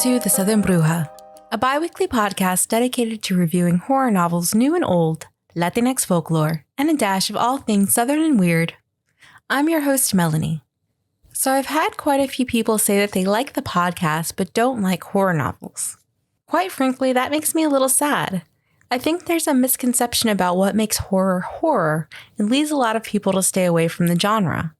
to The Southern Bruja, a bi-weekly podcast dedicated to reviewing horror novels new and old, Latinx folklore, and a dash of all things Southern and weird. I'm your host, Melanie. So I've had quite a few people say that they like the podcast but don't like horror novels. Quite frankly, that makes me a little sad. I think there's a misconception about what makes horror horror and leads a lot of people to stay away from the genre.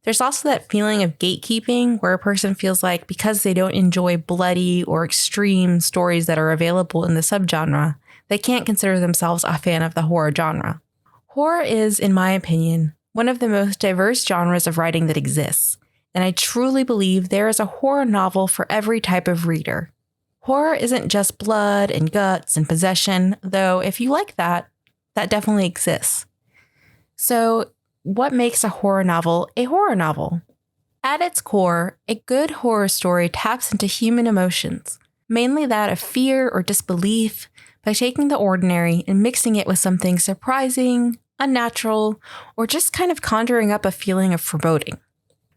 There's also that feeling of gatekeeping where a person feels like because they don't enjoy bloody or extreme stories that are available in the subgenre, they can't consider themselves a fan of the horror genre. Horror is, in my opinion, one of the most diverse genres of writing that exists, and I truly believe there is a horror novel for every type of reader. Horror isn't just blood and guts and possession, though if you like that, that definitely exists. So, what makes a horror novel a horror novel? At its core, a good horror story taps into human emotions, mainly that of fear or disbelief, by taking the ordinary and mixing it with something surprising, unnatural, or just kind of conjuring up a feeling of foreboding.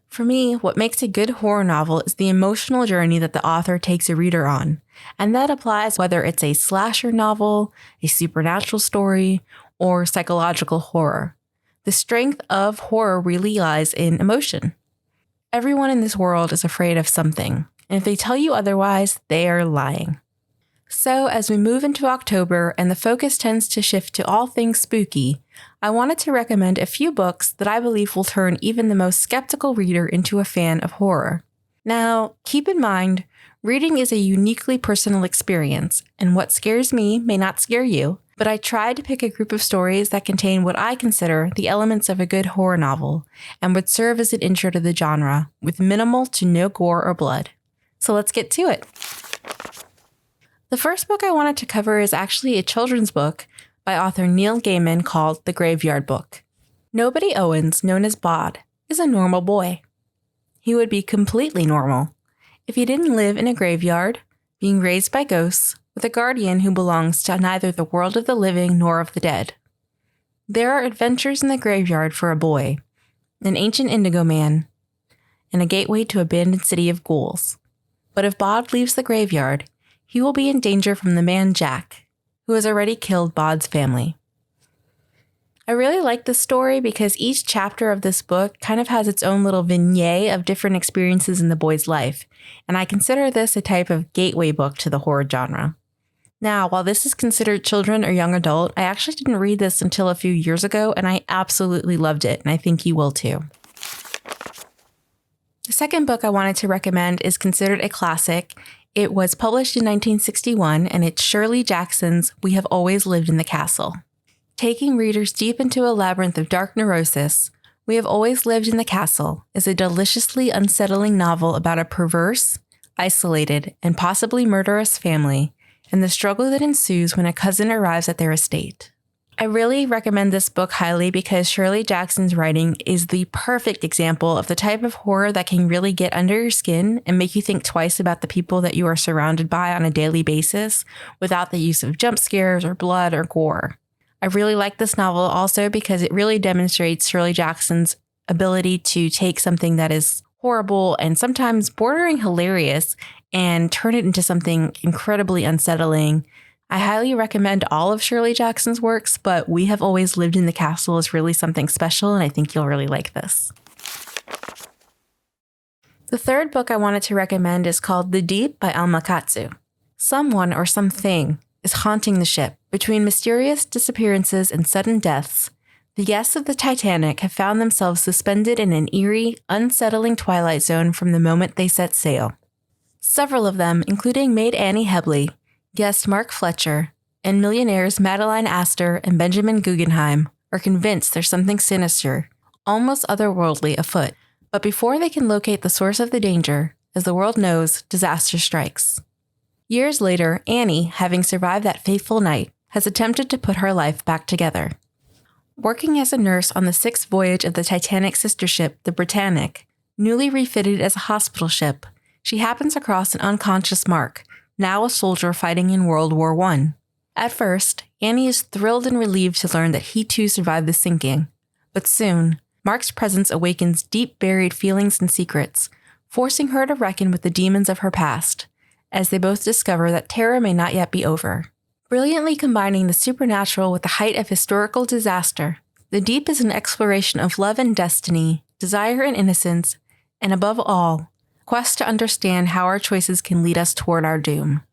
For me, what makes a good horror novel is the emotional journey that the author takes a reader on, and that applies whether it's a slasher novel, a supernatural story, or psychological horror. The strength of horror really lies in emotion. Everyone in this world is afraid of something, and if they tell you otherwise, they are lying. So as we move into October and the focus tends to shift to all things spooky, I wanted to recommend a few books that I believe will turn even the most skeptical reader into a fan of horror. Now, keep in mind, reading is a uniquely personal experience, and what scares me may not scare you, but I tried to pick a group of stories that contain what I consider the elements of a good horror novel and would serve as an intro to the genre, with minimal to no gore or blood. So let's get to it. The first book I wanted to cover is actually a children's book by author Neil Gaiman called The Graveyard Book. Nobody Owens, known as Bod, is a normal boy. He would be completely normal if he didn't live in a graveyard, being raised by ghosts, with a guardian who belongs to neither the world of the living nor of the dead. There are adventures in the graveyard for a boy, an ancient indigo man, and a gateway to abandoned city of ghouls. But if Bod leaves the graveyard, he will be in danger from the man Jack, who has already killed Bod's family. I really like this story because each chapter of this book kind of has its own little vignette of different experiences in the boy's life, and I consider this a type of gateway book to the horror genre. Now, while this is considered children or young adult, I actually didn't read this until a few years ago, and I absolutely loved it, and I think you will too. The second book I wanted to recommend is considered a classic. It was published in 1961, and it's Shirley Jackson's We Have Always Lived in the Castle. Taking readers deep into a labyrinth of dark neurosis, We Have Always Lived in the Castle is a deliciously unsettling novel about a perverse, isolated, and possibly murderous family, and the struggle that ensues when a cousin arrives at their estate. I really recommend this book highly because Shirley Jackson's writing is the perfect example of the type of horror that can really get under your skin and make you think twice about the people that you are surrounded by on a daily basis without the use of jump scares or blood or gore. I really like this novel also because it really demonstrates Shirley Jackson's ability to take something that is horrible and sometimes bordering hilarious and turn it into something incredibly unsettling. I highly recommend all of Shirley Jackson's works, but We Have Always Lived in the Castle is really something special, and I think you'll really like this. The third book I wanted to recommend is called The Deep by Alma Katsu. Someone or something is haunting the ship. Between mysterious disappearances and sudden deaths, the guests of the Titanic have found themselves suspended in an eerie, unsettling twilight zone from the moment they set sail. Several of them, including maid Annie Hebley, guest Mark Fletcher, and millionaires Madeline Astor and Benjamin Guggenheim, are convinced there's something sinister, almost otherworldly afoot. But before they can locate the source of the danger, as the world knows, disaster strikes. Years later, Annie, having survived that fateful night, has attempted to put her life back together. Working as a nurse on the sixth voyage of the Titanic sister ship, the Britannic, newly refitted as a hospital ship, she happens across an unconscious Mark, now a soldier fighting in World War I. At first, Annie is thrilled and relieved to learn that he too survived the sinking. But soon, Mark's presence awakens deep-buried feelings and secrets, forcing her to reckon with the demons of her past, as they both discover that terror may not yet be over. Brilliantly combining the supernatural with the height of historical disaster, The Deep is an exploration of love and destiny, desire and innocence, and above all, quest to understand how our choices can lead us toward our doom.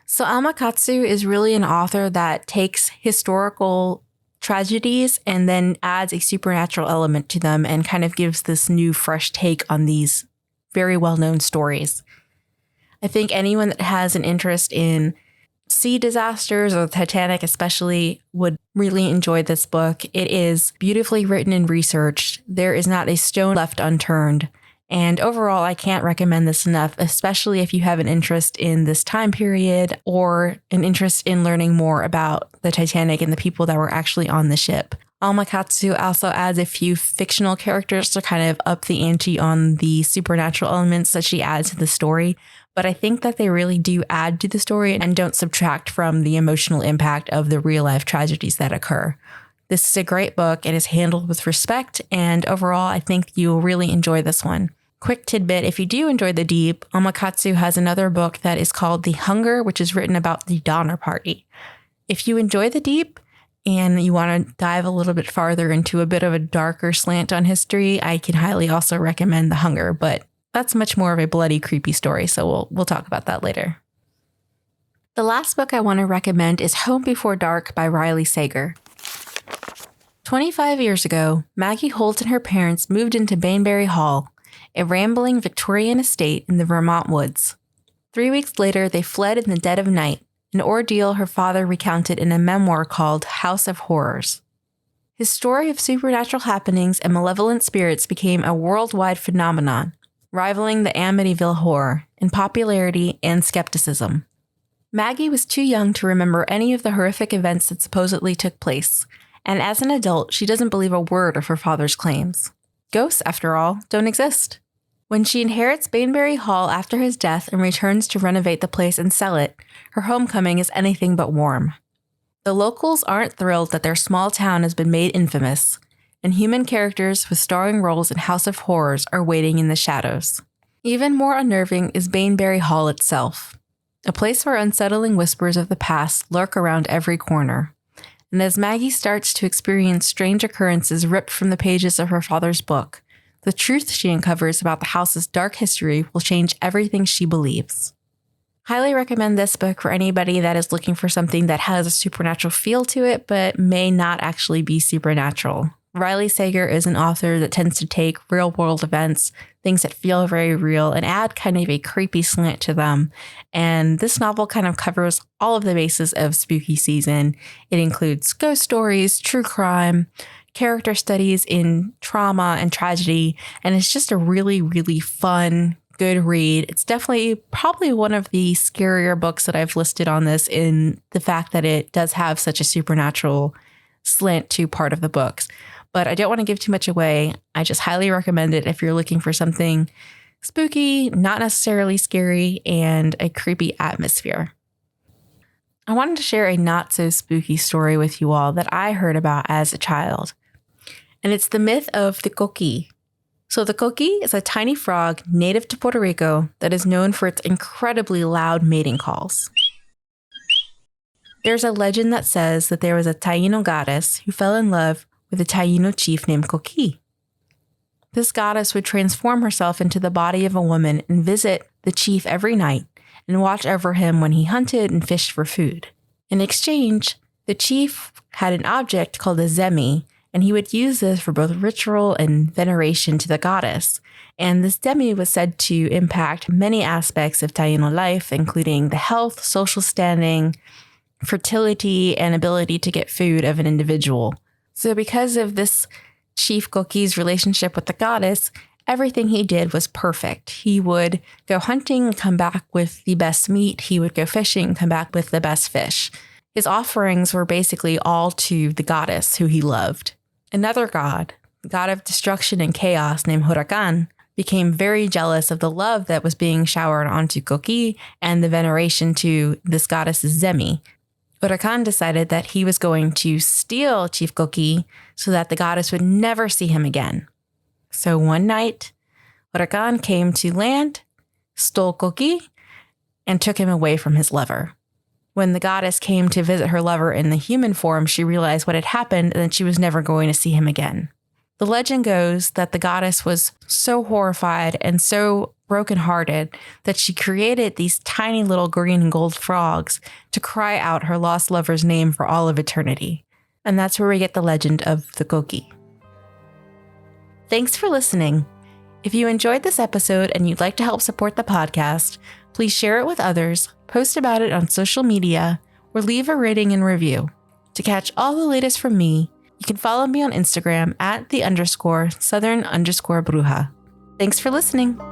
So Alma Katsu is really an author that takes historical tragedies and then adds a supernatural element to them and kind of gives this new, fresh take on these very well-known stories. I think anyone that has an interest in sea disasters or the Titanic especially would really enjoy this book. It is beautifully written and researched. There is not a stone left unturned. And overall, I can't recommend this enough, especially if you have an interest in this time period or an interest in learning more about the Titanic and the people that were actually on the ship. Alma Katsu also adds a few fictional characters to kind of up the ante on the supernatural elements that she adds to the story. But I think that they really do add to the story and don't subtract from the emotional impact of the real life tragedies that occur. This is a great book. It is handled with respect, and overall, I think you'll really enjoy this one. Quick tidbit, if you do enjoy The Deep, Alma Katsu has another book that is called The Hunger, which is written about the Donner Party. If you enjoy The Deep and you want to dive a little bit farther into a bit of a darker slant on history, I can highly also recommend The Hunger, but that's much more of a bloody, creepy story, so we'll talk about that later. The last book I want to recommend is Home Before Dark by Riley Sager. 25 years ago, Maggie Holt and her parents moved into Bainbury Hall, a rambling Victorian estate in the Vermont woods. 3 weeks later, they fled in the dead of night, an ordeal her father recounted in a memoir called House of Horrors. His story of supernatural happenings and malevolent spirits became a worldwide phenomenon, rivaling the Amityville Horror in popularity and skepticism. Maggie was too young to remember any of the horrific events that supposedly took place, and as an adult, she doesn't believe a word of her father's claims. Ghosts, after all, don't exist. When she inherits Bainbury Hall after his death and returns to renovate the place and sell it, her homecoming is anything but warm. The locals aren't thrilled that their small town has been made infamous, and human characters with starring roles in House of Horrors are waiting in the shadows. Even more unnerving is Bainbury Hall itself, a place where unsettling whispers of the past lurk around every corner. And as Maggie starts to experience strange occurrences ripped from the pages of her father's book, the truth she uncovers about the house's dark history will change everything she believes. Highly recommend this book for anybody that is looking for something that has a supernatural feel to it, but may not actually be supernatural. Riley Sager is an author that tends to take real-world events, things that feel very real, and add kind of a creepy slant to them. And this novel kind of covers all of the bases of spooky season. It includes ghost stories, true crime, character studies in trauma and tragedy, and it's just a really, really fun, good read. It's definitely probably one of the scarier books that I've listed on this in the fact that it does have such a supernatural slant to part of the books. But I don't want to give too much away. I just highly recommend it if you're looking for something spooky, not necessarily scary, and a creepy atmosphere. I wanted to share a not so spooky story with you all that I heard about as a child. And it's the myth of the coqui. So the coqui is a tiny frog native to Puerto Rico that is known for its incredibly loud mating calls. There's a legend that says that there was a Taino goddess who fell in love with a Taino chief named Coqui. This goddess would transform herself into the body of a woman and visit the chief every night and watch over him when he hunted and fished for food. In exchange, the chief had an object called a zemi, and he would use this for both ritual and veneration to the goddess. And this zemi was said to impact many aspects of Taino life, including the health, social standing, fertility, and ability to get food of an individual. So because of this Chief Coqui's relationship with the goddess, everything he did was perfect. He would go hunting and come back with the best meat. He would go fishing and come back with the best fish. His offerings were basically all to the goddess who he loved. Another god, the god of destruction and chaos named Huracan, became very jealous of the love that was being showered onto Coqui and the veneration to this goddess's zemi. Huracan decided that he was going to steal Chief Coqui so that the goddess would never see him again. So one night, Huracan came to land, stole Coqui, and took him away from his lover. When the goddess came to visit her lover in the human form, she realized what had happened and that she was never going to see him again. The legend goes that the goddess was so horrified and so brokenhearted that she created these tiny little green and gold frogs to cry out her lost lover's name for all of eternity. And that's where we get the legend of the Koki. Thanks for listening. If you enjoyed this episode and you'd like to help support the podcast, please share it with others, post about it on social media, or leave a rating and review. To catch all the latest from me, you can follow me on Instagram at @the_southern_bruja. Thanks for listening.